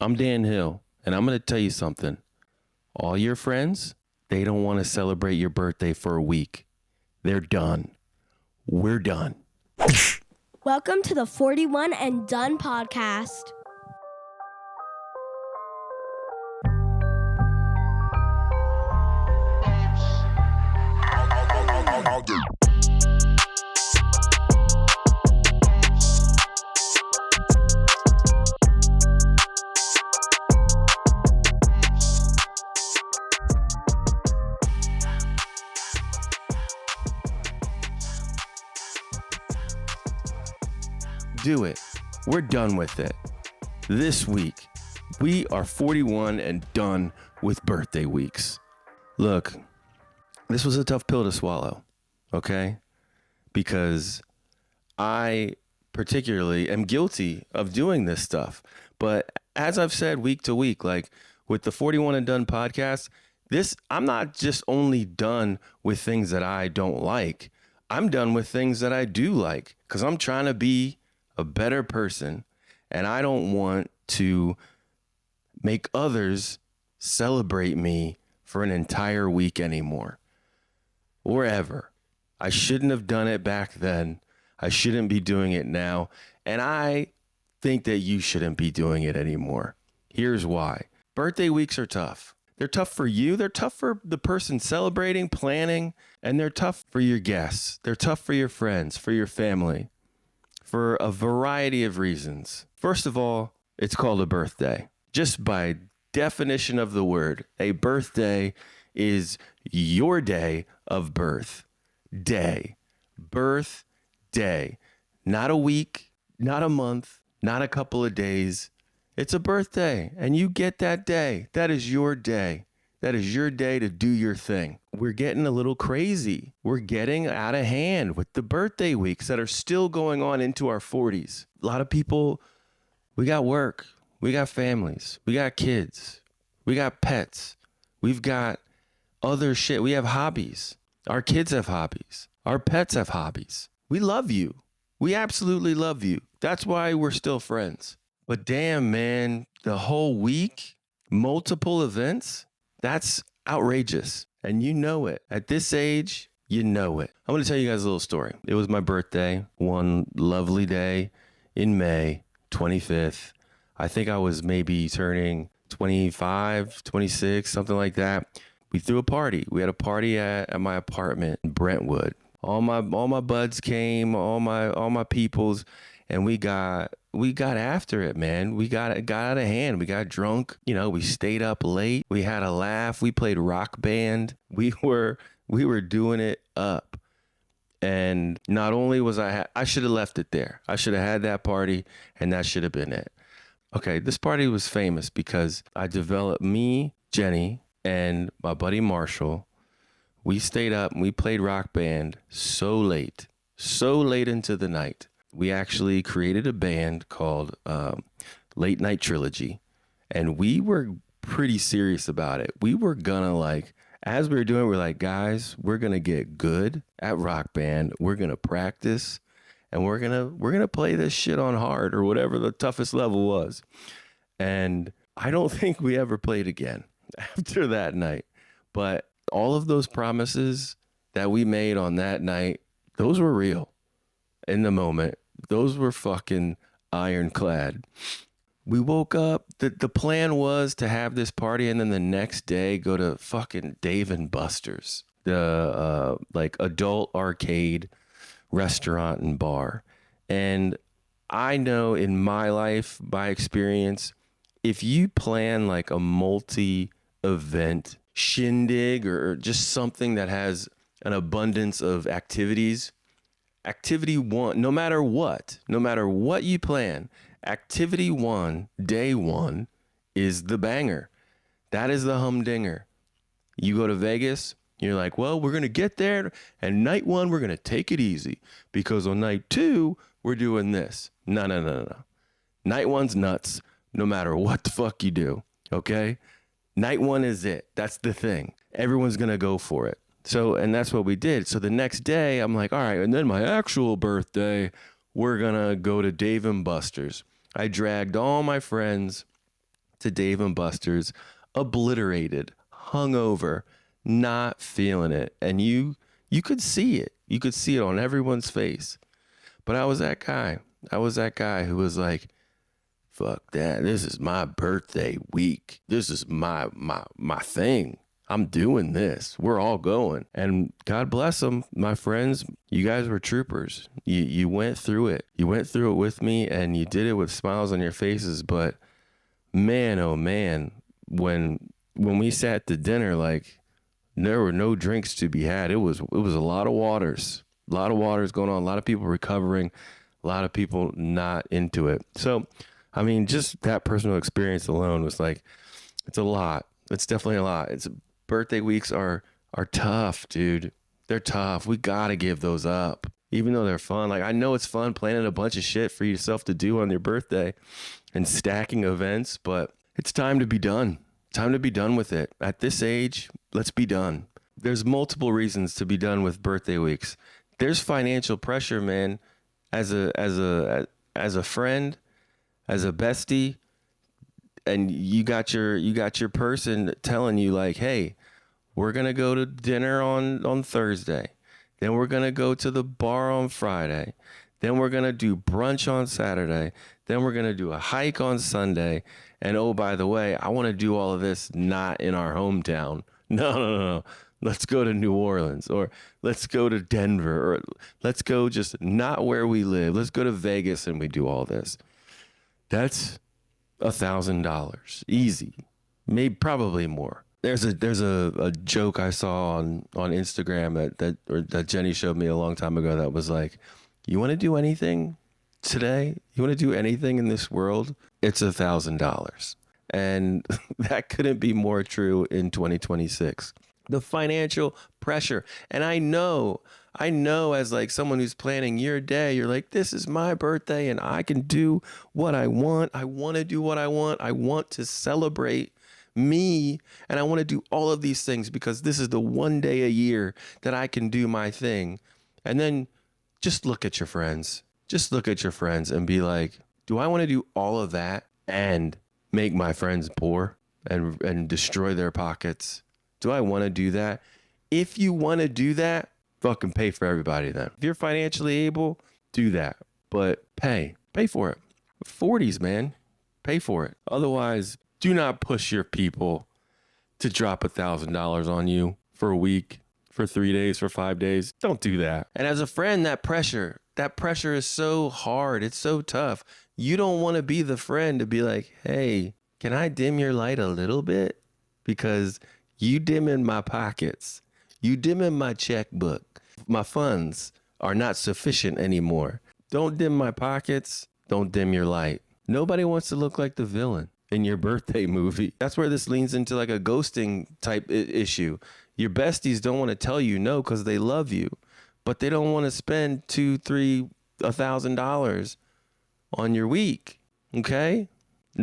I'm Dan Hill, and I'm going to tell you something. All your friends, they don't want to celebrate your birthday for a week. They're done. We're done. Welcome to the 41 and Done podcast. Do it. We're done with it. This week, we are 41 and done with birthday weeks. Look, this was a tough pill to swallow, okay? Because I particularly am guilty of doing this stuff. But as I've said week to week, like with the 41 and Done podcast, I'm not just only done with things that I don't like. I'm done with things that I do like because I'm trying to be a better person, and I don't want to make others celebrate me for an entire week anymore or ever. I shouldn't have done it back then. I shouldn't be doing it now, and I think that you shouldn't be doing it anymore. Here's why. Birthday weeks are tough. They're tough for you. They're tough for the person celebrating, planning, and they're tough for your guests. They're tough for your friends, for your family, for a variety of reasons. First of all, it's called a birthday. Just by definition of the word, a birthday is your day of birth. Day. Birth day. Not a week, not a month, not a couple of days. It's a birthday, and you get that day. That is your day. That is your day to do your thing. We're getting a little crazy. We're getting out of hand with the birthday weeks that are still going on into our 40s. A lot of people, we got work, we got families, we got kids, we got pets, we've got other shit. We have hobbies. Our kids have hobbies. Our pets have hobbies. We love you. We absolutely love you. That's why we're still friends. But damn, man, the whole week, multiple events, that's outrageous. And you know it. At this age, you know it. I'm going to tell you guys a little story. It was my birthday, one lovely day in May 25th. I think I was maybe turning 25, 26, something like that. We threw a party. We had a party at my apartment in Brentwood. All my buds came, all my peoples, and we got after it, man. We got out of hand. We got drunk. You know, we stayed up late. We had a laugh. We played rock band. We were doing it up. And not only was I should have left it there. I should have had that party, and that should have been it. Okay, this party was famous because I developed me, Jenny, and my buddy Marshall. We stayed up and we played rock band so late into the night. We actually created a band called Late Night Trilogy, and we were pretty serious about it. We were gonna as we were doing, we're like, guys, we're gonna get good at rock band. We're gonna practice, and we're gonna play this shit on hard or whatever the toughest level was. And I don't think we ever played again after that night. But all of those promises that we made on that night, those were real in the moment. Those were fucking ironclad. We woke up. The plan was to have this party and then the next day go to fucking Dave and Buster's, the adult arcade restaurant and bar. And I know in my life, by experience, if you plan like a multi-event shindig or just something that has an abundance of activities, activity one, no matter what you plan, activity one, day one is the banger. That is the humdinger. You go to Vegas, you're like, well, we're going to get there, and night one, we're going to take it easy because on night two, we're doing this. No. Night one's nuts, no matter what the fuck you do, okay? Night one is it. That's the thing. Everyone's going to go for it. So, and that's what we did. So the next day, I'm like, all right, and then my actual birthday, we're going to go to Dave and Buster's. I dragged all my friends to Dave and Buster's, obliterated, hungover, not feeling it. And you could see it. You could see it on everyone's face. But I was that guy. I was that guy who was like, fuck that. This is my birthday week. This is my thing. I'm doing this. We're all going. And God bless them, my friends. You guys were troopers. You went through it. You went through it with me, and you did it with smiles on your faces. But man, oh man, when we sat to dinner, like, there were no drinks to be had. It was a lot of waters. A lot of waters going on. A lot of people recovering. A lot of people not into it. So, I mean, just that personal experience alone was like, it's a lot. It's definitely a lot. Birthday weeks are tough, dude. They're tough. We gotta give those up, even though they're fun. Like, I know it's fun planning a bunch of shit for yourself to do on your birthday and stacking events, but it's time to be done. Time to be done with it. At this age, let's be done. There's multiple reasons to be done with birthday weeks. There's financial pressure, man. As a friend, as a bestie, and you got your person telling you like, hey, we're going to go to dinner on Thursday. Then we're going to go to the bar on Friday. Then we're going to do brunch on Saturday. Then we're going to do a hike on Sunday. And oh, by the way, I want to do all of this not in our hometown. No. Let's go to New Orleans, or let's go to Denver, or let's go just not where we live. Let's go to Vegas and we do all this. That's $1,000 easy, maybe probably more. There's a joke I saw on Instagram that Jenny showed me a long time ago that was like, you want to do anything today? You want to do anything in this world? It's $1,000. And that couldn't be more true in 2026. The financial pressure. And I know as like someone who's planning your day, you're like, this is my birthday and I can do what I want. I want to do what I want. I want to celebrate me, and I want to do all of these things because this is the one day a year that I can do my thing. And then just look at your friends. Just look at your friends and be like, do I want to do all of that and make my friends poor and destroy their pockets? Do I want to do that? If you want to do that, fucking pay for everybody then. If you're financially able, do that. But pay for it. 40s, man. Pay for it. Otherwise, do not push your people to drop $1,000 on you for a week, for 3 days, for 5 days. Don't do that. And as a friend, that pressure is so hard. It's so tough. You don't want to be the friend to be like, hey, can I dim your light a little bit? Because you dim in my pockets. You dim in my checkbook. My funds are not sufficient anymore. Don't dim my pockets. Don't dim your light. Nobody wants to look like the villain in your birthday movie. That's where this leans into like a ghosting type issue. Your besties don't want to tell you no because they love you, but they don't want to spend $2,000, $3,000, $1,000 on your week. Okay?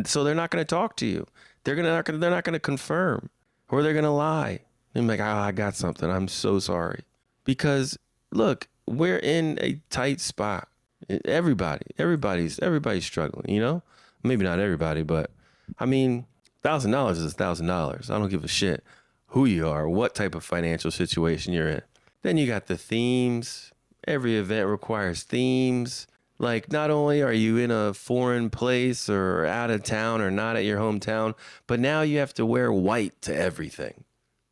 So they're not going to talk to you. They're not going to confirm, or they're going to lie. And be like, I got something. I'm so sorry. Because look, we're in a tight spot. Everybody's struggling, you know? Maybe not everybody, but I mean, $1,000 is $1,000. I don't give a shit who you are, what type of financial situation you're in. Then you got the themes. Every event requires themes. Like, not only are you in a foreign place or out of town or not at your hometown, but now you have to wear white to everything.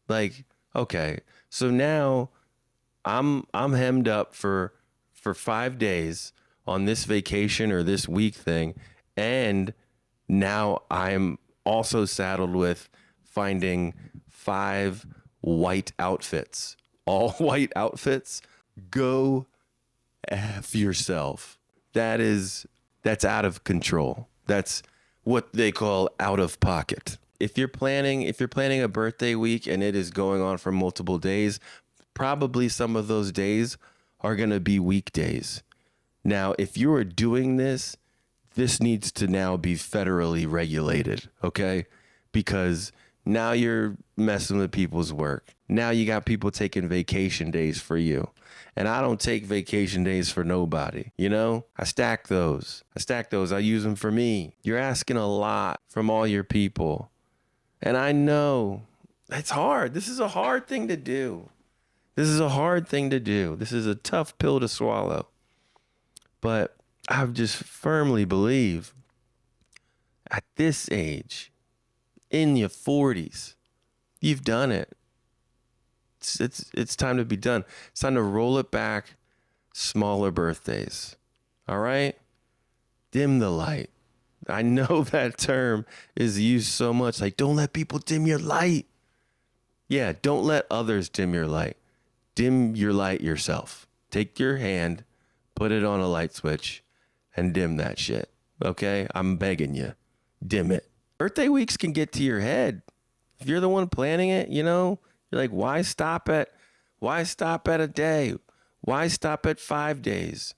Like, okay, so now I'm hemmed up for 5 days on this vacation or this week thing, and now I'm also saddled with finding 5 white outfits. All white outfits? Go F yourself. That's out of control. That's what they call out of pocket. If you're planning a birthday week and it is going on for multiple days, probably some of those days are going to be weekdays. Now, if you are doing this needs to now be federally regulated, okay? Because Now you're messing with people's work. Now you got people taking vacation days for you. And I don't take vacation days for nobody. You know, I stack those. I use them for me. You're asking a lot from all your people. And I know it's hard. This is a hard thing to do. This is a tough pill to swallow. But I just firmly believe at this age, in your 40s, you've done it. It's time to be done. It's time to roll it back. Smaller birthdays. All right? Dim the light. I know that term is used so much. Like, don't let people dim your light. Yeah, don't let others dim your light. Dim your light yourself. Take your hand, put it on a light switch, and dim that shit. Okay? I'm begging you. Dim it. Birthday weeks can get to your head. If you're the one planning it, you know, you're like, why stop at a day? Why stop at 5 days?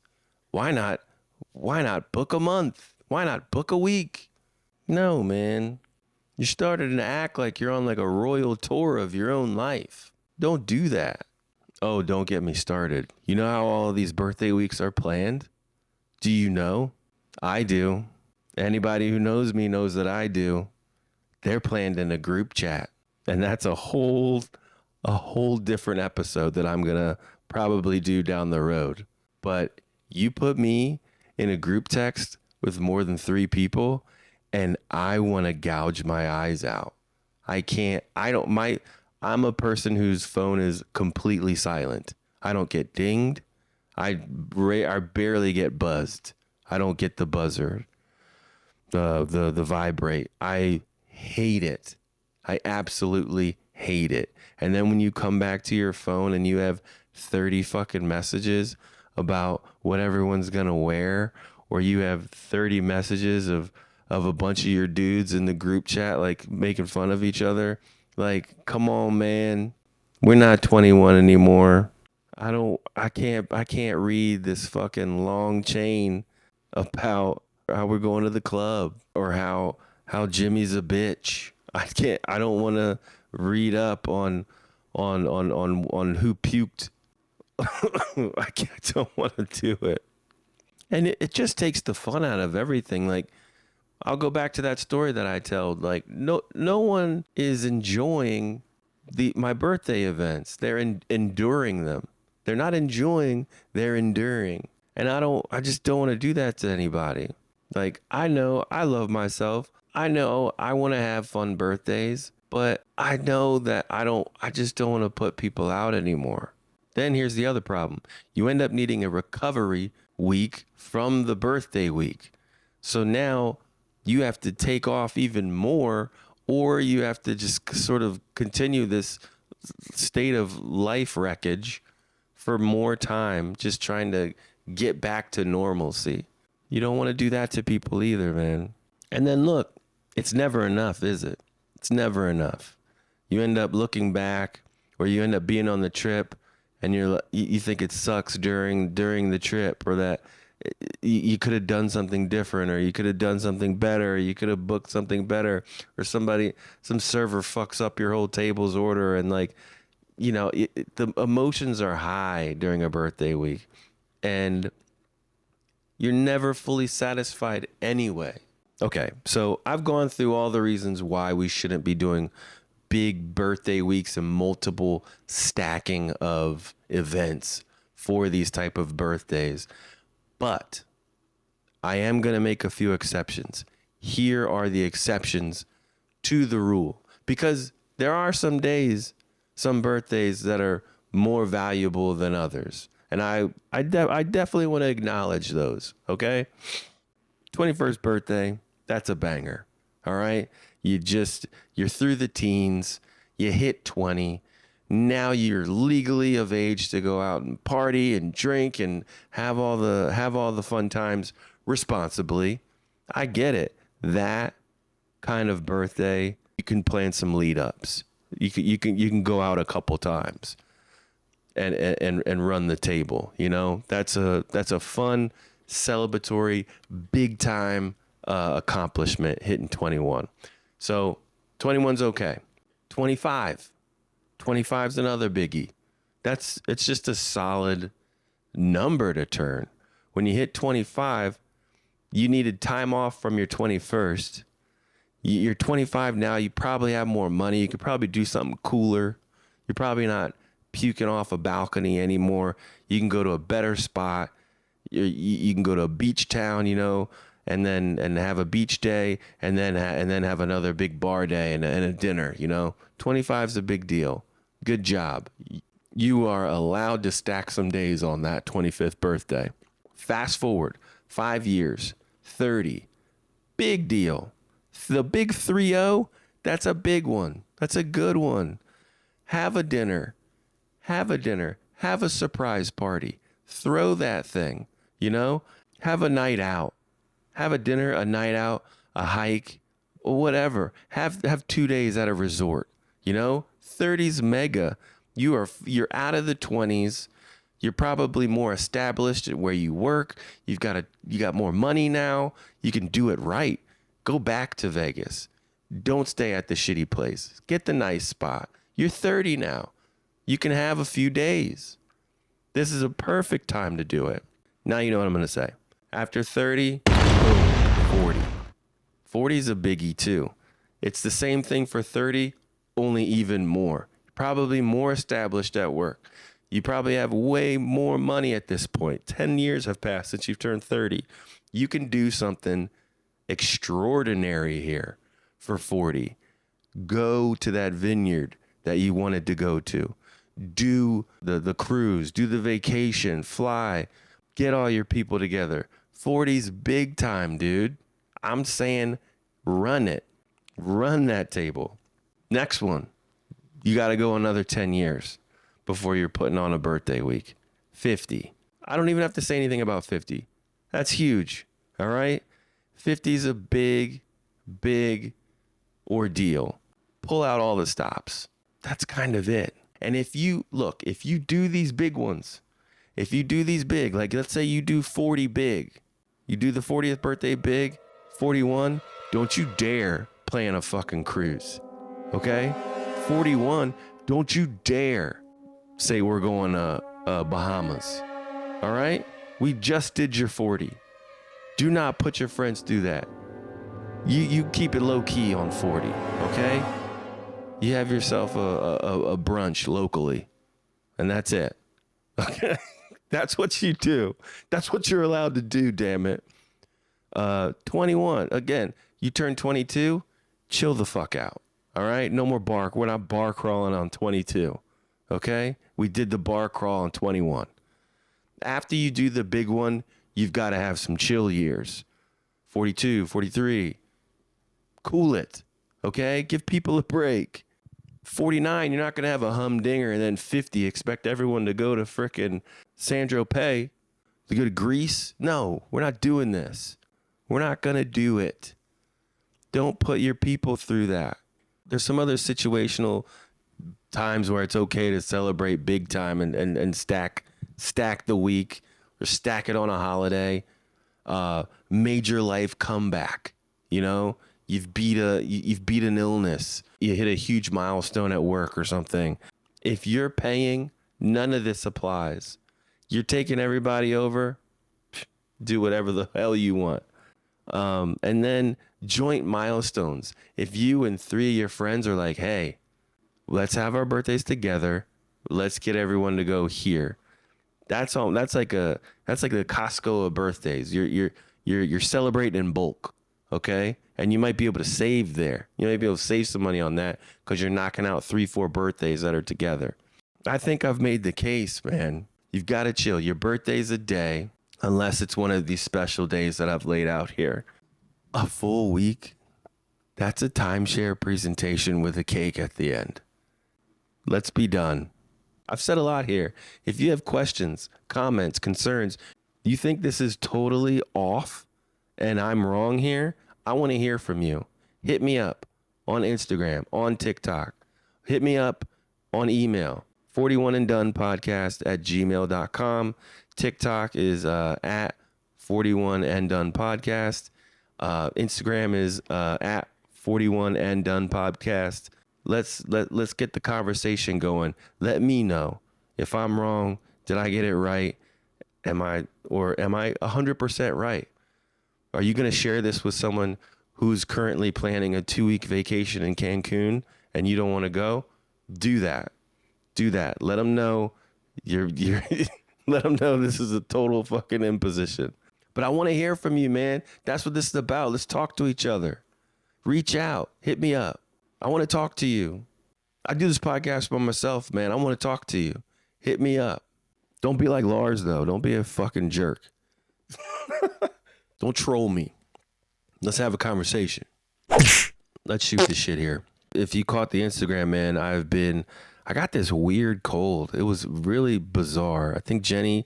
Why not book a month? Why not book a week? No, man. You're starting to act like you're on like a royal tour of your own life. Don't do that. Oh, don't get me started. You know how all of these birthday weeks are planned? Do you know? I do. Anybody who knows me knows that I do. They're planned in a group chat. And that's a whole different episode that I'm going to probably do down the road. But you put me in a group text with more than 3 people and I want to gouge my eyes out. I'm a person whose phone is completely silent. I don't get dinged. I barely get buzzed. I don't get the buzzer, the vibrate. I hate it. I absolutely hate it. And then when you come back to your phone and you have 30 fucking messages about what everyone's going to wear, or you have 30 messages of a bunch of your dudes in the group chat, like making fun of each other. Like, come on, man. We're not 21 anymore. I can't read this fucking long chain about how we're going to the club or how Jimmy's a bitch. I don't want to read up on who puked. I don't want to do it. And it just takes the fun out of everything. Like, I'll go back to that story that I told. Like, no one is enjoying my birthday events. They're enduring them. They're not enjoying, they're enduring. And I just don't want to do that to anybody. Like, I know I love myself. I know I want to have fun birthdays, but I know that I just don't want to put people out anymore. Then here's the other problem. You end up needing a recovery week from the birthday week. So now you have to take off even more, or you have to just sort of continue this state of life wreckage for more time, just trying to get back to normalcy. You don't want to do that to people either, man. And then look, it's never enough, is it? It's never enough. You end up looking back, or you end up being on the trip, and you think it sucks during the trip, or that you could have done something different, or you could have done something better, or you could have booked something better, or some server fucks up your whole table's order, and like, you know, the emotions are high during a birthday week, and you're never fully satisfied anyway. Okay, so I've gone through all the reasons why we shouldn't be doing big birthday weeks and multiple stacking of events for these type of birthdays. But I am going to make a few exceptions. Here are the exceptions to the rule, because there are some days, some birthdays that are more valuable than others. And I definitely want to acknowledge those, okay? 21st birthday, that's a banger, all right? You're through the teens, you hit 20, now you're legally of age to go out and party and drink and have all the fun times responsibly. I get it. That kind of birthday, you can plan some lead ups. You can go out a couple times and run the table. You know, that's a fun, celebratory, big time accomplishment hitting 21. So 21's okay. 25. 25 is another biggie. It's just a solid number to turn. When you hit 25, you needed time off from your 21st. You're 25 now. You probably have more money. You could probably do something cooler. You're probably not puking off a balcony anymore. You can go to a better spot. You can go to a beach town, and have a beach day, and then have another big bar day and a dinner. 25 is a big deal. Good job. You are allowed to stack some days on that 25th birthday. Fast forward 5 years, 30, big deal. The big 3-0, that's a big one. That's a good one. Have a dinner. Have a surprise party. Throw that thing, Have a night out. Have a dinner, a night out, a hike, or whatever. Have 2 days at a resort, 30's mega. You're out of the 20s. You're probably more established at where you work. You got more money now. You can do it right. Go back to Vegas. Don't stay at the shitty place. Get the nice spot. You're 30 now. You can have a few days. This is a perfect time to do it. Now you know what I'm going to say. After 30, boom, 40. 40 is a biggie too. It's the same thing for 30, only even more. Probably more established at work. You probably have way more money at this point. 10 years have passed since you've turned 30. You can do something extraordinary here for 40. Go to that vineyard that you wanted to go to. Do the cruise, do the vacation, fly, get all your people together. 40's big time, dude. I'm saying run it. Run that table. Next one. You got to go another 10 years before you're putting on a birthday week. 50. I don't even have to say anything about 50. That's huge. All right? 50 is a big, big ordeal. Pull out all the stops. That's kind of it. And if you do these big ones, like let's say you do 40 big, you do the 40th birthday big, 41, don't you dare plan a fucking cruise. Okay? 41, don't you dare say we're going to Bahamas. All right? We just did your 40. Do not put your friends through that. You keep it low key on 40, okay? You have yourself a brunch locally, and that's it. Okay? That's what you do. That's what you're allowed to do, damn it. 21, again, you turn 22, chill the fuck out. All right? No more bark. We're not bar crawling on 22. Okay? We did the bar crawl on 21. After you do the big one, you've got to have some chill years. 42, 43. Cool it. Okay? Give people a break. 49, you're not going to have a humdinger. And then 50, expect everyone to go to frickin' Saint-Tropez, to go to Greece. No, we're not doing this. We're not going to do it. Don't put your people through that. There's some other situational times where it's okay to celebrate big time and stack the week or stack it on a holiday. Major life comeback. You've beat an illness. You hit a huge milestone at work or something. If you're paying, none of this applies. You're taking everybody over. Do whatever the hell you want. And then joint milestones. If you and 3 of your friends are like, hey, let's have our birthdays together. Let's get everyone to go here. That's all. That's like the Costco of birthdays. You're celebrating in bulk. Okay. And you might be able to save there. You might be able to save some money on that because you're knocking out 3-4 birthdays that are together. I think I've made the case, man. You've got to chill. Your birthday's a day, unless it's one of these special days that I've laid out here. A full week, that's a timeshare presentation with a cake at the end. Let's be done. I've said a lot here. If you have questions, comments, concerns, you think this is totally off and I'm wrong here, I want to hear from you. Hit me up on Instagram, on TikTok. Hit me up on email, 41anddonepodcast@gmail.com. TikTok is at 41anddonepodcast. Instagram is at 41anddonepodcast. Let's get the conversation going. Let me know if I'm wrong. Did I get it right? Am I 100% right? Are you going to share this with someone who's currently planning a 2-week vacation in Cancun and you don't want to go? Do that. Let them know you're let them know this is a total fucking imposition. But I want to hear from you, man. That's what this is about. Let's talk to each other. Reach out. Hit me up. I want to talk to you. I do this podcast by myself, man. I want to talk to you. Hit me up. Don't be like Lars, though. Don't be a fucking jerk. Don't troll me. Let's have a conversation. Let's shoot this shit here. If you caught the Instagram, man, I got this weird cold. It was really bizarre. I think the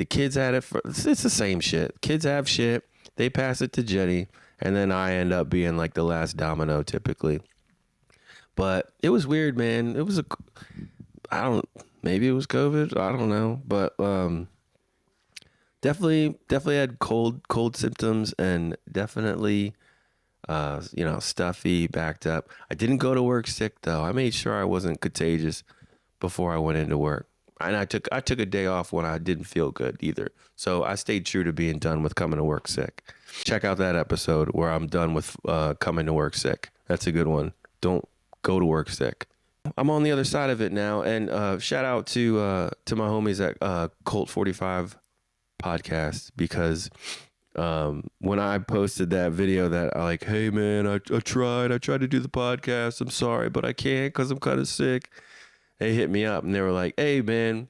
kids had it. It's the same shit. Kids have shit. They pass it to Jenny. And then I end up being like the last domino typically. But it was weird, man. Maybe it was COVID. I don't know. But definitely had cold symptoms and definitely, stuffy, backed up. I didn't go to work sick though. I made sure I wasn't contagious before I went into work. And I took a day off when I didn't feel good either. So I stayed true to being done with coming to work sick. Check out that episode where I'm done with coming to work sick. That's a good one. Don't go to work sick. I'm on the other side of it now. And shout out to my homies at Colt 45 podcast, because when I posted that video that I like, hey man, I tried to do the podcast. I'm sorry, but I can't because I'm kind of sick. They hit me up and they were like, hey man,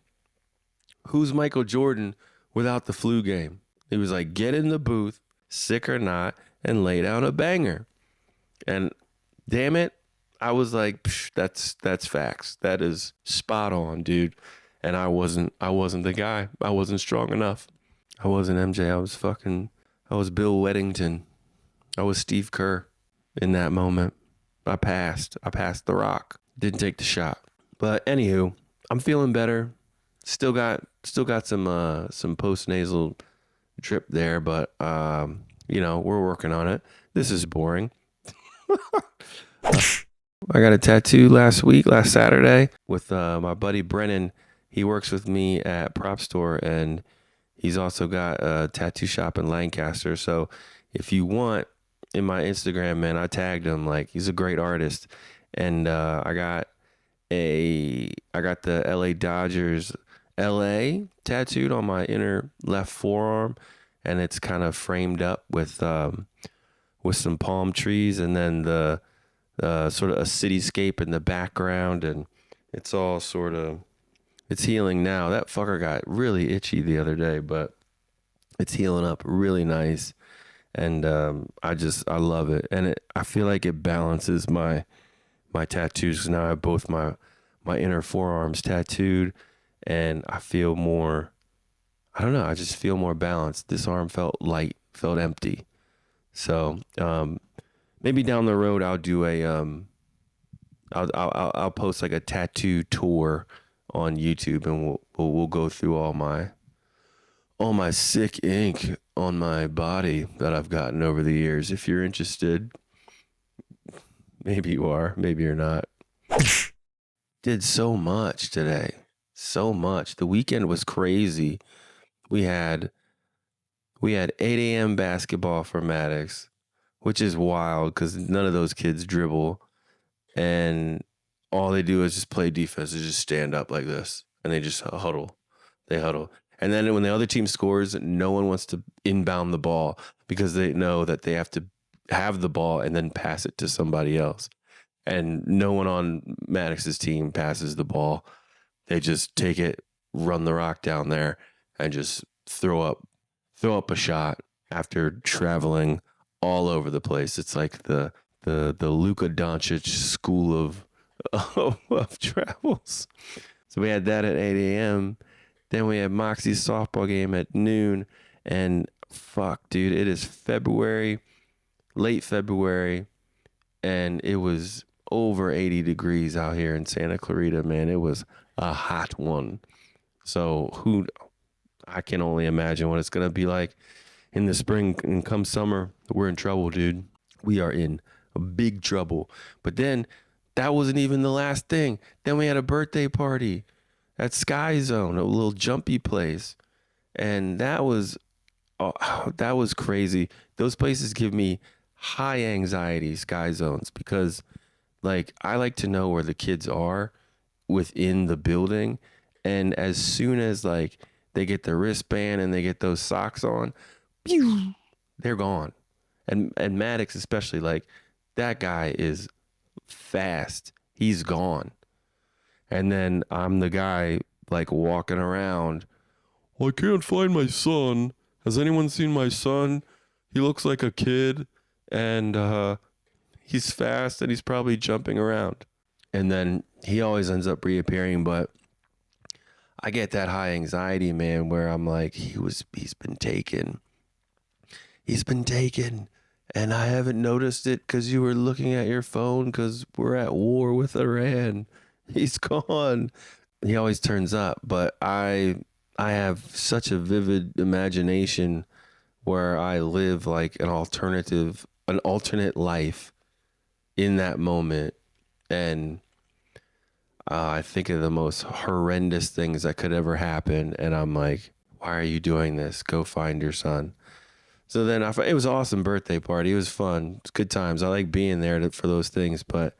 who's Michael Jordan without the flu game? He was like, get in the booth, sick or not, and lay down a banger. And damn it, I was like, that's facts. That is spot on, dude. And I wasn't the guy. I wasn't strong enough. I wasn't MJ. I was Bill Weddington. I was Steve Kerr in that moment. I passed the rock. Didn't take the shot. But anywho, I'm feeling better. Still got some post-nasal drip there, but we're working on it. This is boring. I got a tattoo last Saturday with my buddy Brennan. He works with me at Prop Store, and he's also got a tattoo shop in Lancaster. So if you want, in my Instagram, man, I tagged him. Like, he's a great artist. And I got the LA Dodgers LA tattooed on my inner left forearm, and it's kind of framed up with some palm trees, and then the sort of a cityscape in the background, and it's all sort of, it's healing now. That fucker got really itchy the other day, but it's healing up really nice. And I love it. And I feel like it balances my tattoos, because now I have both my inner forearms tattooed, and I feel more, I don't know, I just feel more balanced. This arm felt light, felt empty. So maybe down the road I'll do I'll post like a tattoo tour on YouTube, and we'll go through all my sick ink on my body that I've gotten over the years. If you're interested, maybe you are, maybe you're not. Did so much today. So much. The weekend was crazy. We had 8 a.m. basketball for Maddox, which is wild because none of those kids dribble, and all they do is just play defense. They just stand up like this, and they just huddle. They huddle. And then when the other team scores, no one wants to inbound the ball because they know that they have to have the ball and then pass it to somebody else. And no one on Maddox's team passes the ball. They just take it, run the rock down there, and just throw up a shot after traveling all over the place. It's like the Luka Doncic school of travels. So we had that at 8 a.m. Then we had Moxie's softball game at noon. And fuck, dude, it is late February, and it was over 80 degrees out here in Santa Clarita, man. It was a hot one. So I can only imagine what it's going to be like in the spring, and come summer. We're in trouble, dude. We are in big trouble. But then that wasn't even the last thing. Then we had a birthday party at Sky Zone, a little jumpy place. And that was crazy. Those places give me high anxiety, Sky Zones, because like I like to know where the kids are within the building. And as soon as like they get the wristband and they get those socks on, pew, they're gone. And Maddox especially, like that guy is fast. He's gone. And then I'm the guy like walking around. Well, I can't find my son. Has anyone seen my son? He looks like a kid and he's fast and he's probably jumping around. And then he always ends up reappearing, but I get that high anxiety, man, where I'm like, he's been taken. He's been taken. And I haven't noticed it because you were looking at your phone because we're at war with Iran. He's gone. He always turns up, but I have such a vivid imagination where I live like an alternate life in that moment. And I think of the most horrendous things that could ever happen. And I'm like, why are you doing this? Go find your son. So then it was an awesome birthday party. It was fun. It's good times. I like being there for those things. But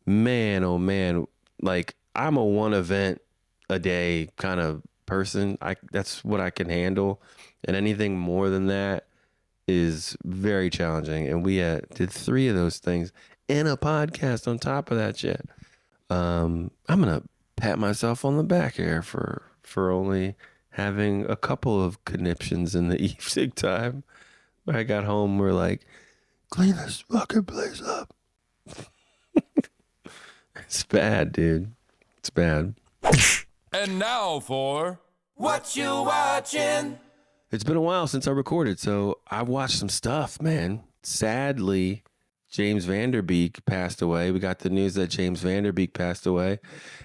man, oh man, like I'm a one event a day kind of person. That's what I can handle. And anything more than that is very challenging. And we did 3 of those things and a podcast on top of that shit. I'm going to pat myself on the back here for only having a couple of conniptions in the evening time. When I got home, we're like, clean this fucking place up. It's bad, dude. It's bad. And now for What You Watching? It's been a while since I recorded, so I've watched some stuff, man. Sadly, James Van Der Beek passed away. We got the news that James Van Der Beek passed away.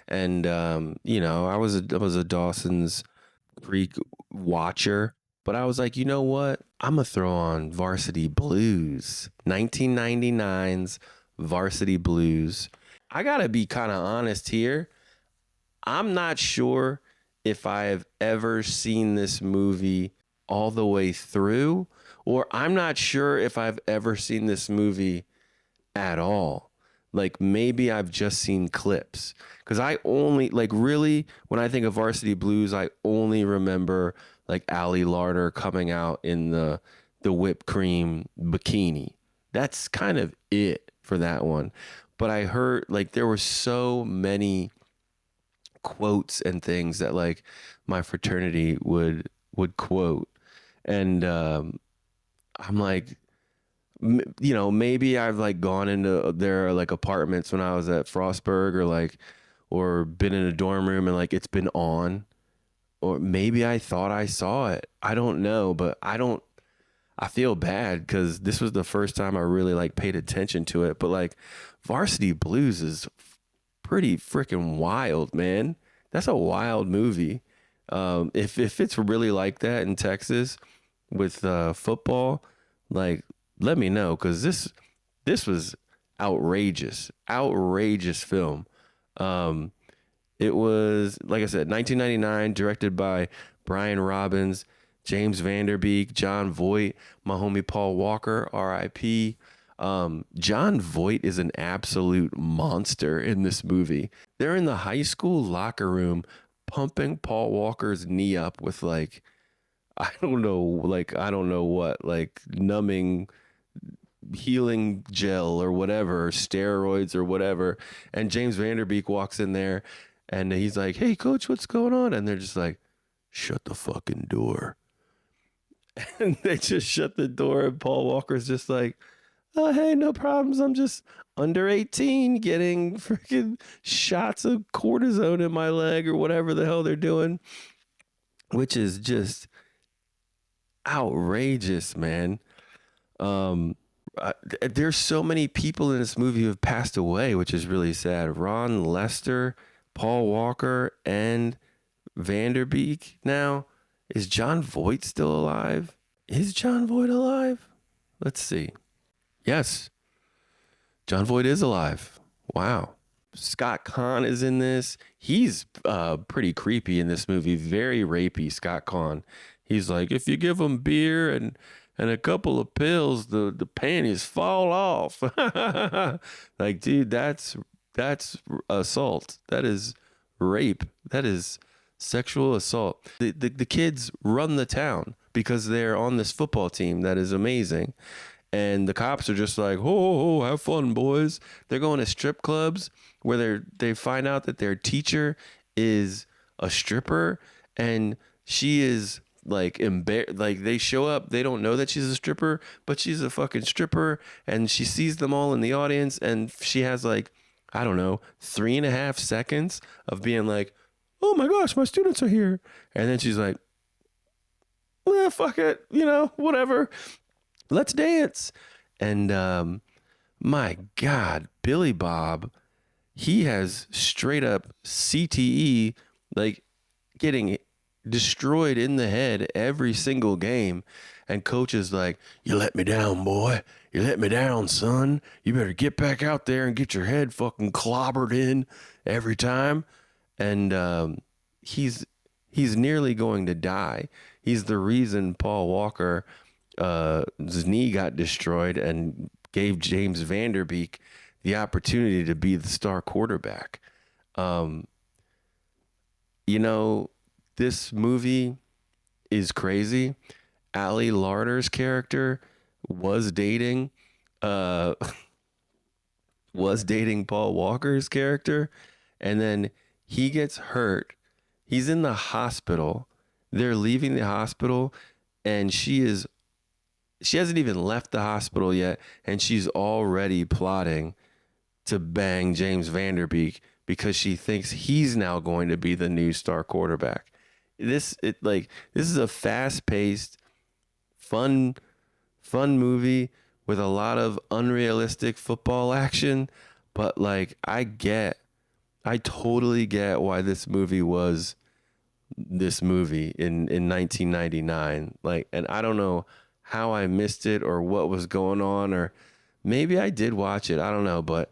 And, I was a Dawson's Creek watcher. But I was like, you know what? I'm going to throw on Varsity Blues. 1999's Varsity Blues. I got to be kind of honest here. I'm not sure if I have ever seen this movie all the way through, or I'm not sure if I've ever seen this movie at all. Like maybe I've just seen clips. Because I only, like really, when I think of Varsity Blues, I only remember like Ali Larter coming out in the whipped cream bikini. That's kind of it for that one. But I heard like there were so many quotes and things that like my fraternity would quote. And I'm like, maybe I've like gone into their like apartments when I was at Frostburg or been in a dorm room and like it's been on. Or maybe I thought I saw it. I don't know, but I feel bad because this was the first time I really like paid attention to it. But like Varsity Blues is pretty freaking wild, man. That's a wild movie. If it's really like that in Texas with football, like let me know because this was outrageous film. It was, like I said, 1999, directed by Brian Robbins, James Van Der Beek, Jon Voight, my homie Paul Walker, R.I.P. Jon Voight is an absolute monster in this movie. They're in the high school locker room pumping Paul Walker's knee up with like, I don't know what, like numbing healing gel or whatever, steroids or whatever. And James Van Der Beek walks in there and he's like, hey, coach, what's going on? And they're just like, shut the fucking door. And they just shut the door. And Paul Walker's just like, oh, hey, no problems. I'm just under 18 getting freaking shots of cortisone in my leg or whatever the hell they're doing, which is just outrageous, man. There's so many people in this movie who have passed away, which is really sad. Ron Lester, Paul Walker, and Van Der Beek now. Is Jon Voight still alive? Is Jon Voight alive? Let's see. Yes. Jon Voight is alive. Wow. Scott Conn is in this. He's pretty creepy in this movie. Very rapey, Scott Conn. He's like, if you give them beer and a couple of pills, the panties fall off. Like, dude, that's assault. That is rape. That is sexual assault. The kids run the town because they're on this football team that is amazing. And the cops are just like, oh, have fun, boys. They're going to strip clubs where they find out that their teacher is a stripper, and she is like like they show up, they don't know that she's a stripper, but she's a fucking stripper, and she sees them all in the audience, and she has like, I don't know, 3.5 seconds of being like, oh my gosh, my students are here. And then she's like, fuck it, whatever. Let's dance. And my God, Billy Bob, he has straight up CTE, like getting destroyed in the head every single game. And coach is like, you let me down, boy. You let me down, son. You better get back out there and get your head fucking clobbered in every time. And he's nearly going to die. He's the reason Paul Walker his knee got destroyed and gave James Van Der Beek the opportunity to be the star quarterback. This movie is crazy. Ali Larter's character was dating Paul Walker's character, and then he gets hurt. He's in the hospital. They're leaving the hospital, and she hasn't even left the hospital yet, and she's already plotting to bang James Van Der Beek because she thinks he's now going to be the new star quarterback. This is a fast-paced, fun movie with a lot of unrealistic football action, but like I totally get why this movie was this movie in 1999. Like, and I don't know how I missed it or what was going on, or maybe I did watch it. I don't know, but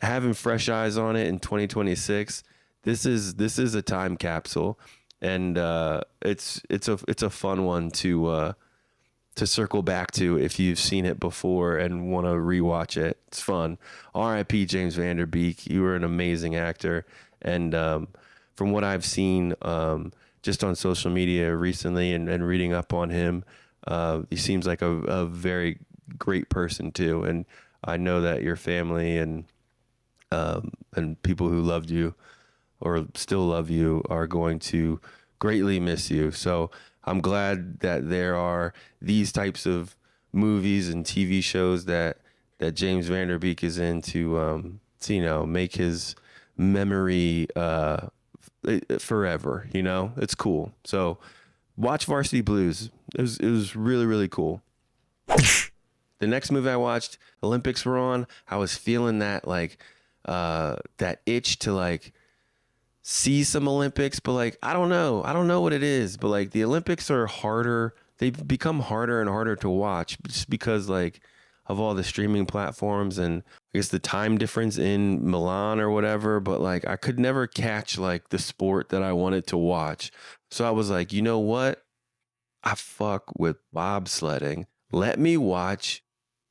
having fresh eyes on it in 2026, this is a time capsule, and it's a fun one to circle back to if you've seen it before and want to rewatch it. It's fun. R.I.P. James Van Der Beek. You were an amazing actor, and from what I've seen just on social media recently and reading up on him, he seems like a very great person too. And I know that your family and people who loved you or still love you are going to greatly miss you. So I'm glad that there are these types of movies and TV shows that James Van Der Beek is in to make his memory forever. It's cool. So watch Varsity Blues. It was really, really cool. The next movie I watched, Olympics were on. I was feeling that that itch to like see some Olympics, but like I don't know what it is, but like the Olympics are harder. They've become harder and harder to watch just because like of all the streaming platforms and I guess the time difference in Milan or whatever, but like I could never catch like the sport that I wanted to watch. So I was like, you know what? I fuck with bobsledding. Let me watch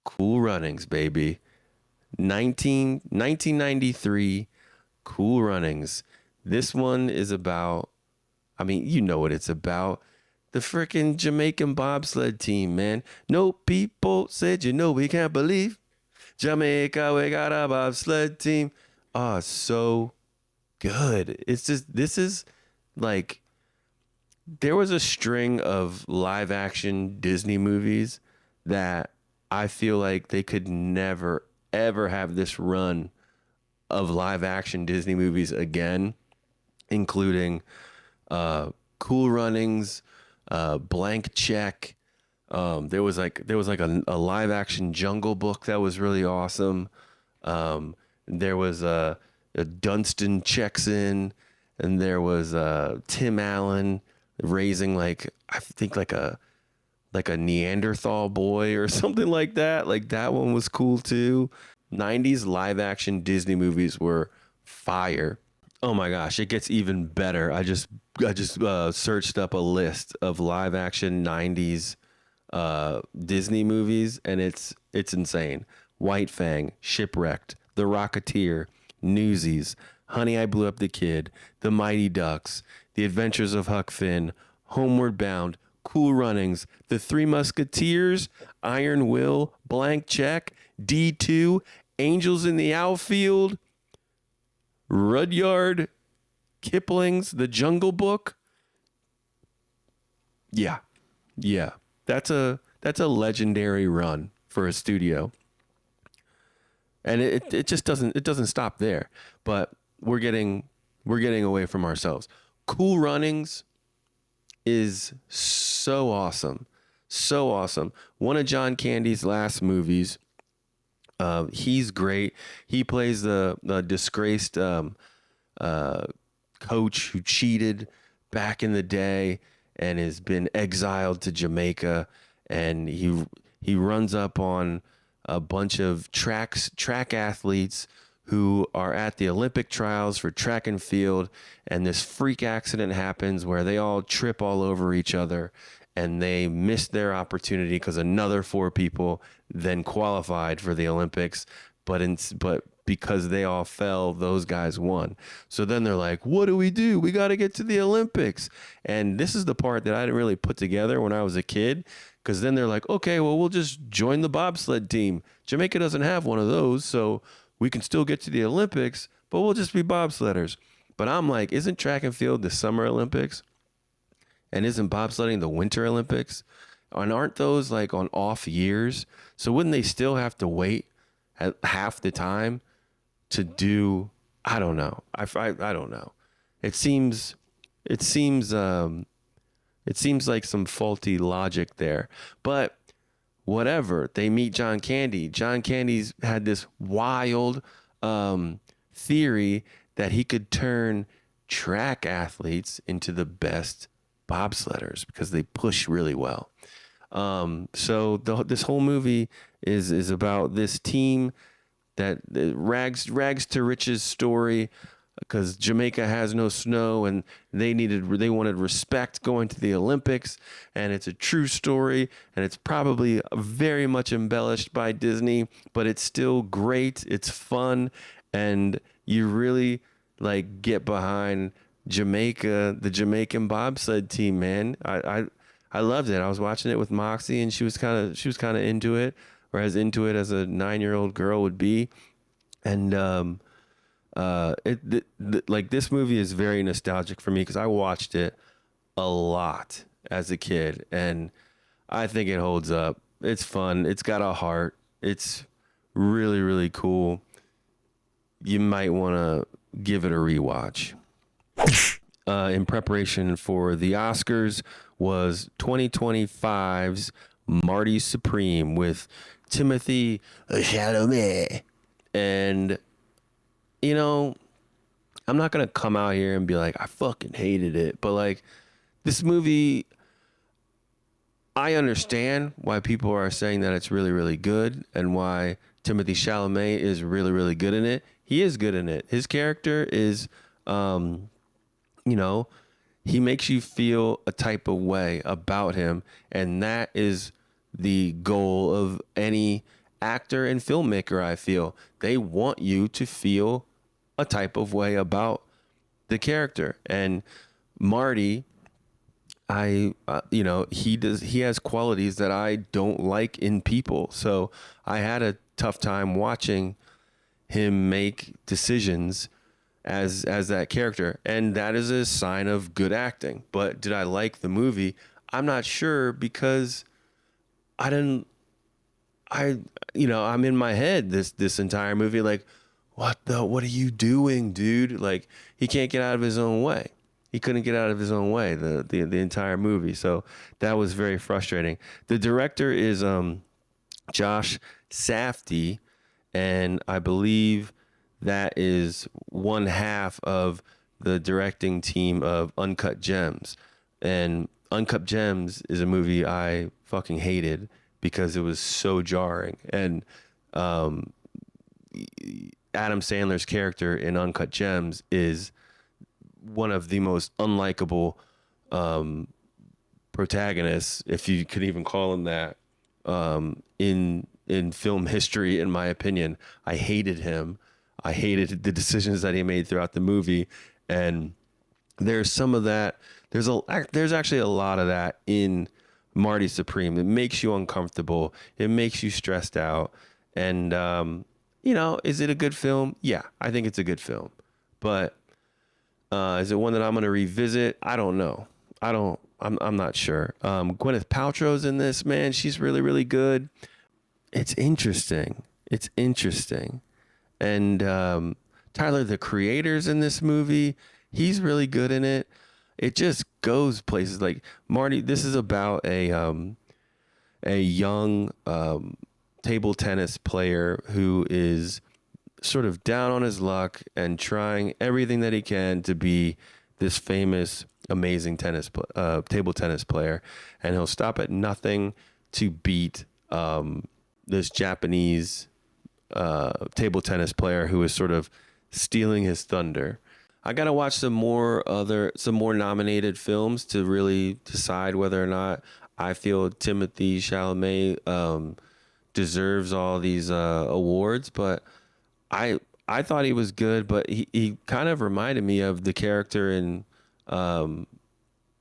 Cool Runnings, baby. 1993 Cool Runnings. This one is about, I mean, you know what it's about. The freaking Jamaican bobsled team, man. No people said, we can't believe Jamaica, we got a bobsled team. Oh, so good. It's just, this is like, there was a string of live action Disney movies that I feel like they could never, ever have this run of live action Disney movies again, including Cool Runnings, Blank Check. There was like a live action Jungle Book that was really awesome. There was a Dunstan Checks In, and there was Tim Allen raising like I think like a Neanderthal boy or something like that. Like that one was cool too. 90s live action Disney movies were fire. Oh my gosh, it gets even better. I just searched up a list of live action 90s Disney movies, and it's insane. White Fang, Shipwrecked, The Rocketeer, Newsies, Honey, I Blew Up the Kid, The Mighty Ducks, The Adventures of Huck Finn, Homeward Bound, Cool Runnings, The Three Musketeers, Iron Will, Blank Check, D2, Angels in the Outfield, Rudyard Kipling's The Jungle Book. Yeah. That's a legendary run for a studio. And it just doesn't stop there. But we're getting away from ourselves. Cool Runnings is so awesome. So awesome. One of John Candy's last movies. He's great. He plays the disgraced coach who cheated back in the day and has been exiled to Jamaica, and he runs up on a bunch of track athletes who are at the Olympic trials for track and field, and this freak accident happens where they all trip all over each other and they missed their opportunity because another 4 people then qualified for the Olympics, but because they all fell, those guys won. So then they're like, what do? We got to get to the Olympics. And this is the part that I didn't really put together when I was a kid, because then they're like, okay, well, we'll just join the bobsled team. Jamaica doesn't have one of those, so we can still get to the Olympics, but we'll just be bobsledders. But I'm like, isn't track and field the Summer Olympics? And isn't bobsledding the Winter Olympics? And aren't those like on off years? So wouldn't they still have to wait at half the time to do? I don't know. I don't know. It seems like some faulty logic there. But whatever. They meet John Candy. John Candy's had this wild theory that he could turn track athletes into the best bobsledders because they push really well. So this whole movie is about this team that rags to riches story, because Jamaica has no snow and they wanted respect going to the Olympics, and it's a true story, and it's probably very much embellished by Disney, but it's still great. It's fun, and you really like get behind Jamaica, the Jamaican bobsled team, man. I loved it. I was watching it with Moxie, and she was kind of into it, or as into it as a 9-year-old girl would be. And like this movie is very nostalgic for me because I watched it a lot as a kid, and I think it holds up. It's fun. It's got a heart. It's really, really cool. You might want to give it a rewatch. In preparation for the Oscars was 2025's Marty Supreme with Timothée Chalamet. And, you know, I'm not going to come out here and be like, I fucking hated it. But, like, this movie, I understand why people are saying that it's really, really good, and why Timothée Chalamet is really, really good in it. He is good in it. His character is, you know, he makes you feel a type of way about him. And that is the goal of any actor and filmmaker, I feel. They want you to feel a type of way about the character. And Marty, he has qualities that I don't like in people. So I had a tough time watching him make decisions as that character, and that is a sign of good acting. But did I like the movie? I'm not sure, because I'm in my head this entire movie like, what are you doing, dude? Like, he can't get out of his own way. He couldn't get out of his own way the entire movie. So that was very frustrating. The director is Josh Safdie, and I believe that is one half of the directing team of Uncut Gems. And Uncut Gems is a movie I fucking hated because it was so jarring. And Adam Sandler's character in Uncut Gems is one of the most unlikable protagonists, if you could even call him that, in film history, in my opinion. I hated him. I hated the decisions that he made throughout the movie, and there's some of that. There's actually a lot of that in Marty Supreme. It makes you uncomfortable. It makes you stressed out. And is it a good film? Yeah, I think it's a good film. But is it one that I'm going to revisit? I don't know. I'm not sure. Gwyneth Paltrow's in this, man. She's really, really good. It's interesting. And Tyler, the creator's in this movie. He's really good in it. It just goes places. Like Marty, this is about a young table tennis player who is sort of down on his luck and trying everything that he can to be this famous, amazing table tennis player, and he'll stop at nothing to beat this Japanese table tennis player who is sort of stealing his thunder. I gotta watch some more nominated films to really decide whether or not I feel Timothée Chalamet deserves all these awards. But I thought he was good, but he kind of reminded me of the character in the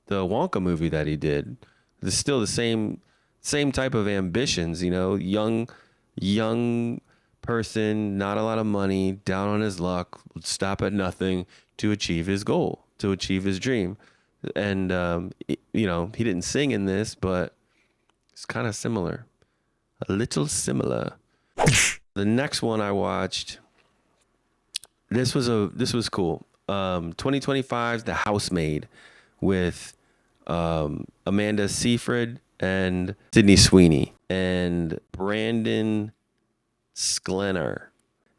Wonka movie that he did. It's still the same type of ambitions, young person, not a lot of money, down on his luck, stop at nothing to achieve his goal, to achieve his dream. And, he didn't sing in this, but it's kind of similar. A little similar. The next one I watched, this was cool. 2025's The Housemaid with Amanda Seyfried and Sydney Sweeney and Brandon Sklenar.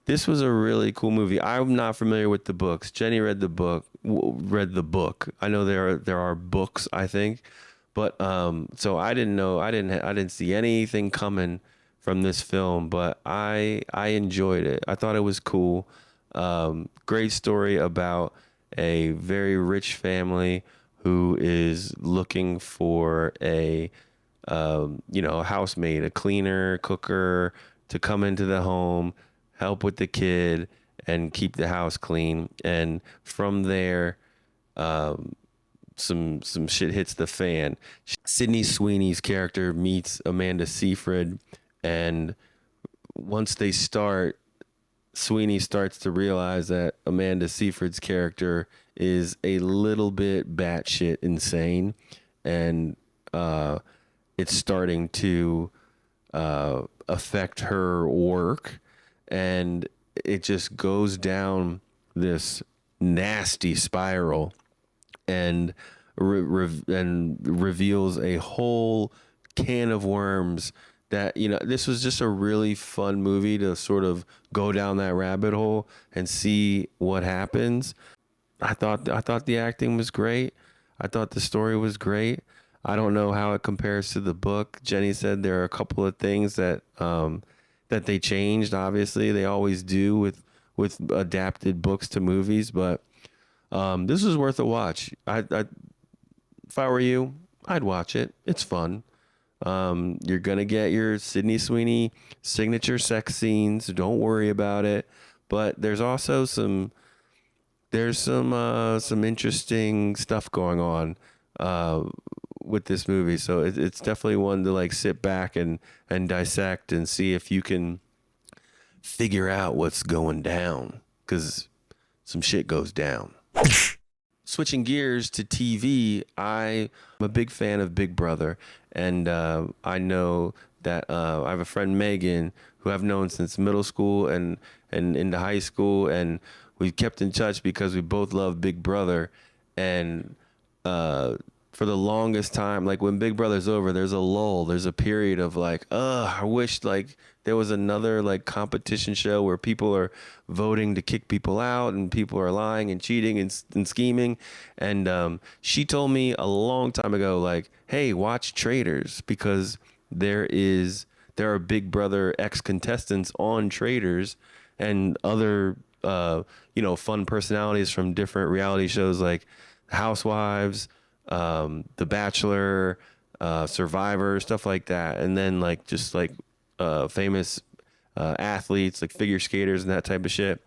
This was a really cool movie. I'm not familiar with the books. Jenny read the book. I know there are books, I think, but so I didn't know. I didn't see anything coming from this film, but I enjoyed it. I thought it was cool. Great story about a very rich family who is looking for a housemaid, a cleaner, cooker, to come into the home, help with the kid, and keep the house clean. And from there, some shit hits the fan. Sydney Sweeney's character meets Amanda Seyfried, and once they start, Sweeney starts to realize that Amanda Seyfried's character is a little bit batshit insane, and it's starting to affect her work, and it just goes down this nasty spiral and reveals a whole can of worms that, this was just a really fun movie to sort of go down that rabbit hole and see what happens. I thought the acting was great. I thought the story was great. I don't know how it compares to the book. Jenny said there are a couple of things that they changed. Obviously, they always do with adapted books to movies, but this is worth a watch. If I were you, I'd watch it. It's fun. You're gonna get your Sydney Sweeney signature sex scenes. Don't worry about it. But there's also some interesting stuff going on with this movie. So it's definitely one to sit back and dissect and see if you can figure out what's going down, because some shit goes down. Switching gears to TV, I'm a big fan of Big Brother, and I know that I have a friend, Megan, who I've known since middle school and into high school, and we kept in touch because we both love Big Brother. And for the longest time, when Big Brother's over, there's a lull. There's a period of I wish there was another competition show where people are voting to kick people out and people are lying and cheating and scheming. And she told me a long time ago, hey, watch Traitors, because there are Big Brother ex-contestants on Traitors and other, fun personalities from different reality shows like Housewives, The Bachelor, Survivor, stuff like that. And then like just like famous athletes, like figure skaters and that type of shit.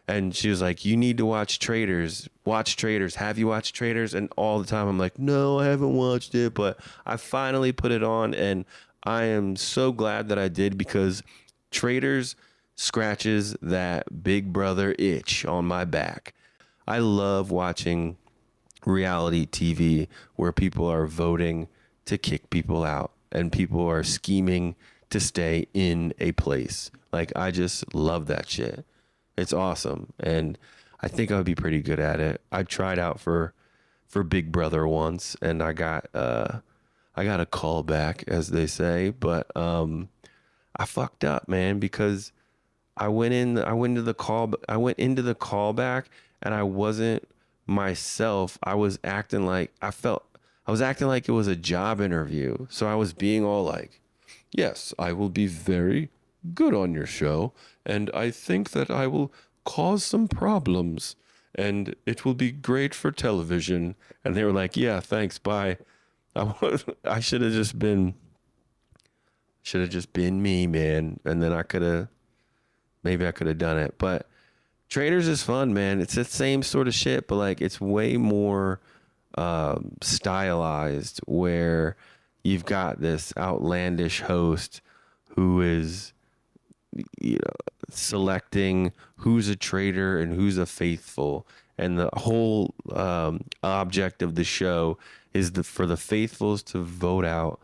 And she was like, you need to watch Traitors. Watch Traitors. Have you watched Traitors? And all the time I'm like, no, I haven't watched it. But I finally put it on, and I am so glad that I did, because Traitors scratches that Big Brother itch on my back. I love watching reality TV where people are voting to kick people out and people are scheming to stay in a place. Like, I just love that shit. It's awesome, and I think I would be pretty good at it. I tried out for Big Brother once, and I got a call back, as they say, but I fucked up, man, because I went into the callback, and I wasn't myself. I was acting like it was a job interview. So I was being all like, yes, I will be very good on your show, and I think that I will cause some problems, and it will be great for television. And they were like, yeah, thanks, bye. I should have just been me, man, and then I could have done it. But Traitors is fun, man. It's the same sort of shit, but like it's way more stylized, where you've got this outlandish host who is, selecting who's a traitor and who's a faithful, and the whole object of the show is for the faithfuls to vote out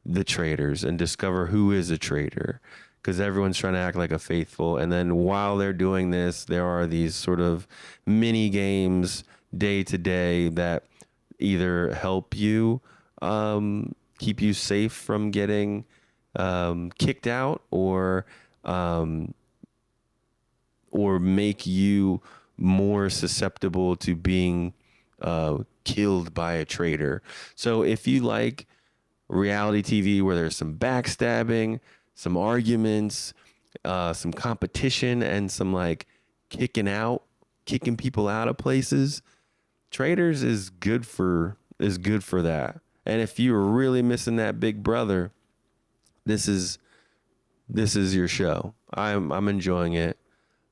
the traitors and discover who is a traitor, because everyone's trying to act like a faithful. And then while they're doing this, there are these sort of mini games day to day that either help you keep you safe from getting kicked out, or make you more susceptible to being killed by a traitor. So if you like reality TV where there's some backstabbing, some arguments, some competition, and some like kicking people out of places, Traitors is good for that. And if you're really missing that Big Brother, this is your show. I'm enjoying it.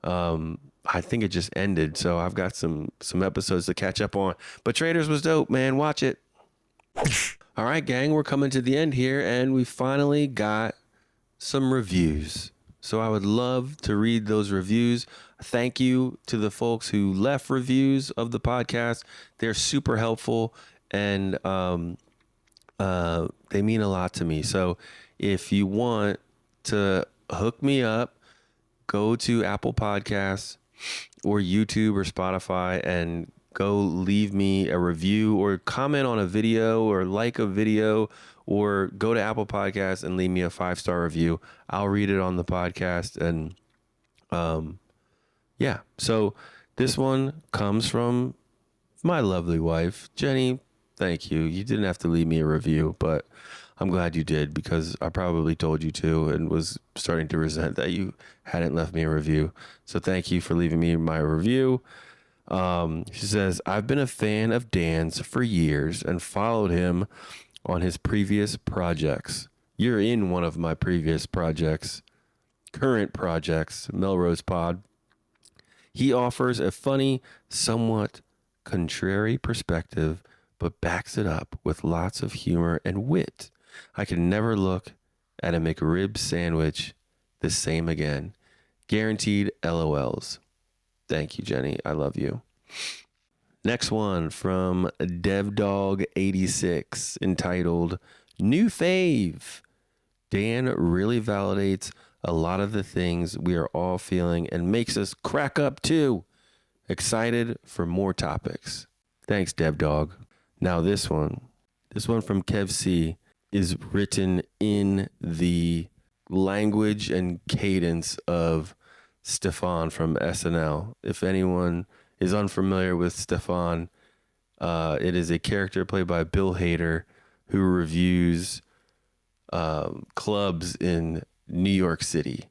I think it just ended, so I've got some episodes to catch up on. But Traitors was dope, man. Watch it. All right, gang, we're coming to the end here, and we finally got some reviews. So I would love to read those reviews. Thank you to the folks who left reviews of the podcast. They're super helpful, and they mean a lot to me. So if you want to hook me up, go to Apple Podcasts or YouTube or Spotify and go leave me a review, or comment on a video, or like a video, or go to Apple Podcasts and leave me a 5-star review. I'll read it on the podcast. And yeah, so this one comes from my lovely wife, Jenny. Thank you. You didn't have to leave me a review, but I'm glad you did, because I probably told you to and was starting to resent that you hadn't left me a review. So thank you for leaving me my review. She says, I've been a fan of Dan's for years and followed him on his previous projects. You're in one of my previous projects, current projects, Melrose Pod. He offers a funny, somewhat contrary perspective, but backs it up with lots of humor and wit. I can never look at a McRib sandwich the same again. Guaranteed LOLs. Thank you, Jenny. I love you. Next one from DevDog86, entitled New Fave. Dan really validates a lot of the things we are all feeling and makes us crack up too. Excited for more topics. Thanks, DevDog. Now this one from Kev C is written in the language and cadence of Stefan from SNL. If anyone is unfamiliar with Stefan, it is a character played by Bill Hader who reviews clubs in New York City.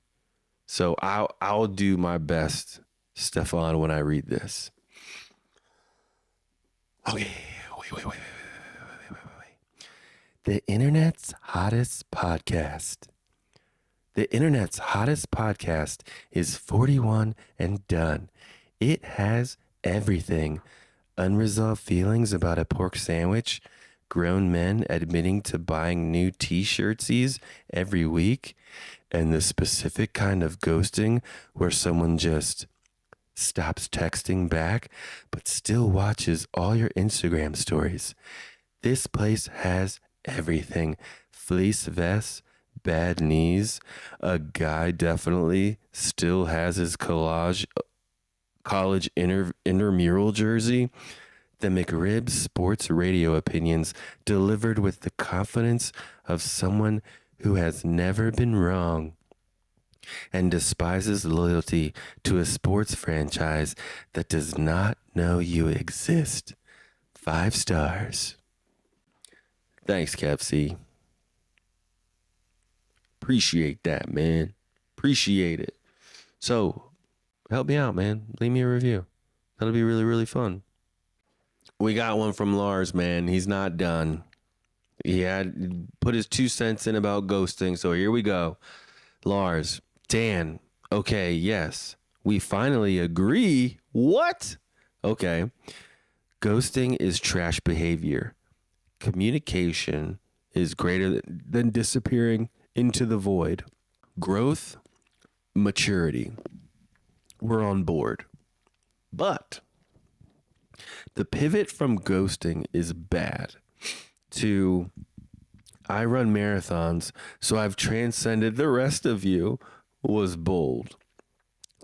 So I'll do my best, Stefan, when I read this. Okay, wait. The internet's hottest podcast. The internet's hottest podcast is 41 and Done. It has everything. Unresolved feelings about a pork sandwich, grown men admitting to buying new t-shirtsies every week, and the specific kind of ghosting where someone just stops texting back but still watches all your Instagram stories. This place has everything. Fleece vests, bad knees, a guy definitely still has his college intramural jersey, the McRib sports radio opinions delivered with the confidence of someone who has never been wrong and despises loyalty to a sports franchise that does not know you exist. 5 stars. Thanks, Kev C. Appreciate that, man. Appreciate it. So, help me out, man. Leave me a review. That'll be really, really fun. We got one from Lars, man. He's not done. He had put his 2 cents in about ghosting, so here we go. Lars, Dan, okay, yes. We finally agree. What? Okay. Ghosting is trash behavior. Communication is greater than disappearing into the void. Growth, maturity. We're on board. But the pivot from ghosting is bad to I run marathons, so I've transcended the rest of you was bold.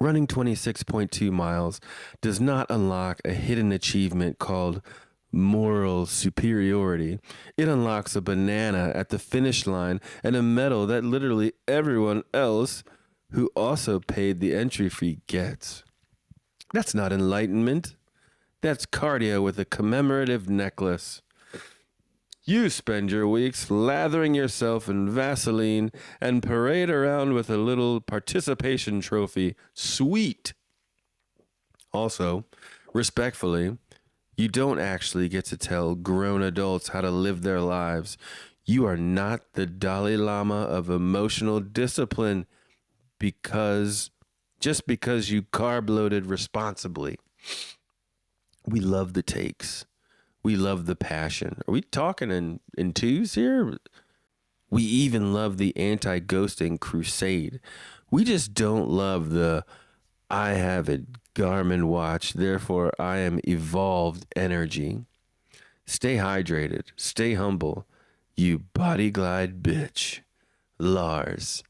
Running 26.2 miles does not unlock a hidden achievement called moral superiority. It unlocks a banana at the finish line and a medal that literally everyone else who also paid the entry fee gets. That's not enlightenment. That's cardio with a commemorative necklace. You spend your weeks lathering yourself in Vaseline and parade around with a little participation trophy. Sweet. Also, respectfully, you don't actually get to tell grown adults how to live their lives. You are not the Dalai Lama of emotional discipline just because you carb loaded responsibly. We love the takes. We love the passion. Are we talking in twos here? We even love the anti-ghosting crusade. We just don't love the I have a Garmin watch, therefore I am evolved energy. Stay hydrated. Stay humble. You body glide bitch. Lars.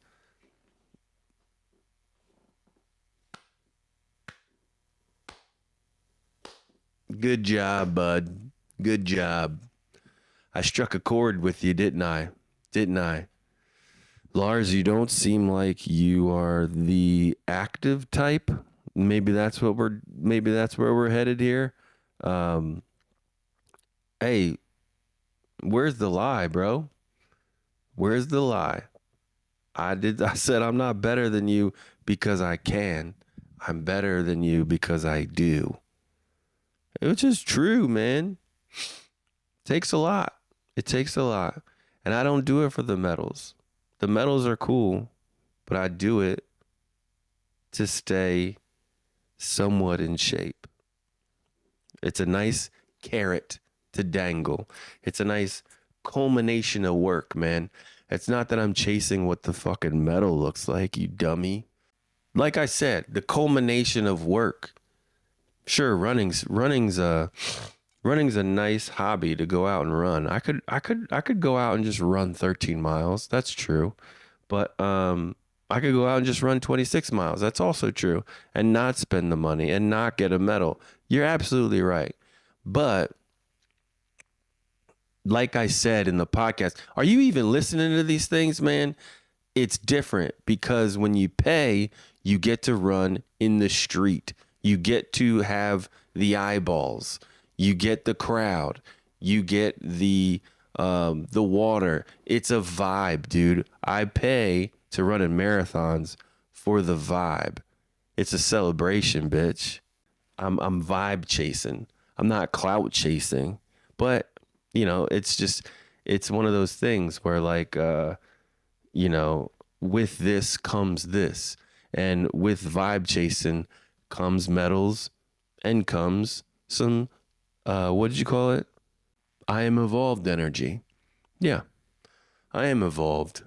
Good job, bud. Good job. I struck a chord with you, didn't I? Lars, you don't seem like you are the active type. Maybe that's where we're headed here. Hey, where's the lie, bro? Where's the lie? I said I'm not better than you because I can. I'm better than you because I do. Which is true, man. Takes a lot. It takes a lot. And I don't do it for the medals. The medals are cool, but I do it to stay somewhat in shape. It's a nice carrot to dangle. It's a nice culmination of work, man. It's not that I'm chasing what the fucking medal looks like, you dummy. Like I said, the culmination of work. Sure, running's a nice hobby to go out and run. I could go out and just run 13 miles. That's true. But I could go out and just run 26 miles. That's also true. And not spend the money and not get a medal. You're absolutely right. But like I said in the podcast, are you even listening to these things, man? It's different because when you pay, you get to run in the street. You get to have the eyeballs. You get the crowd. You get the water. It's a vibe, dude. I pay to run in marathons for the vibe. It's a celebration, bitch. I'm vibe chasing. I'm not clout chasing. But, you know, it's one of those things where like, you know, with this comes this. And with vibe chasing comes medals and comes some, what did you call it? I am evolved energy. Yeah, I am evolved.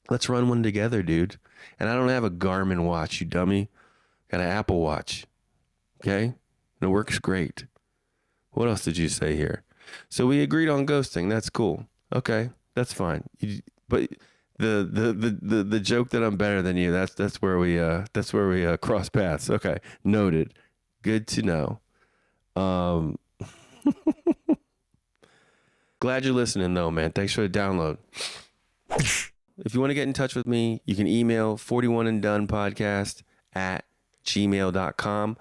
Let's run one together, dude. And I don't have a Garmin watch, you dummy. Got an Apple Watch. Okay? And it works great. What else did you say here? So we agreed on ghosting. That's cool. Okay, that's fine. But the joke that I'm better than you, that's where we cross paths. Okay, noted. Good to know. Glad you're listening though, man. Thanks for the download. If you want to get in touch with me, you can email 41anddonepodcast@gmail.com.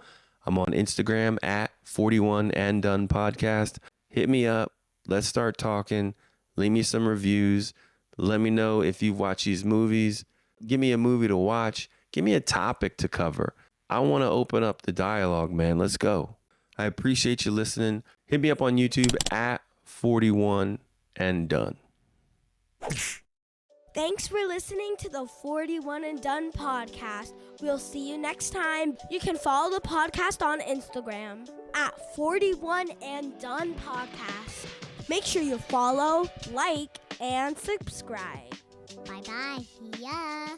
I'm on Instagram at 41anddonepodcast. Hit me up. Let's start talking. Leave me some reviews. Let me know if you've watched these movies. Give me a movie to watch. Give me a topic to cover. I want to open up the dialogue, man. Let's go. I appreciate you listening. Hit me up on YouTube at 41anddone. Thanks for listening to the 41 and Done podcast. We'll see you next time. You can follow the podcast on Instagram at 41 and Done podcast. Make sure you follow, like, and subscribe. Bye-bye. See ya.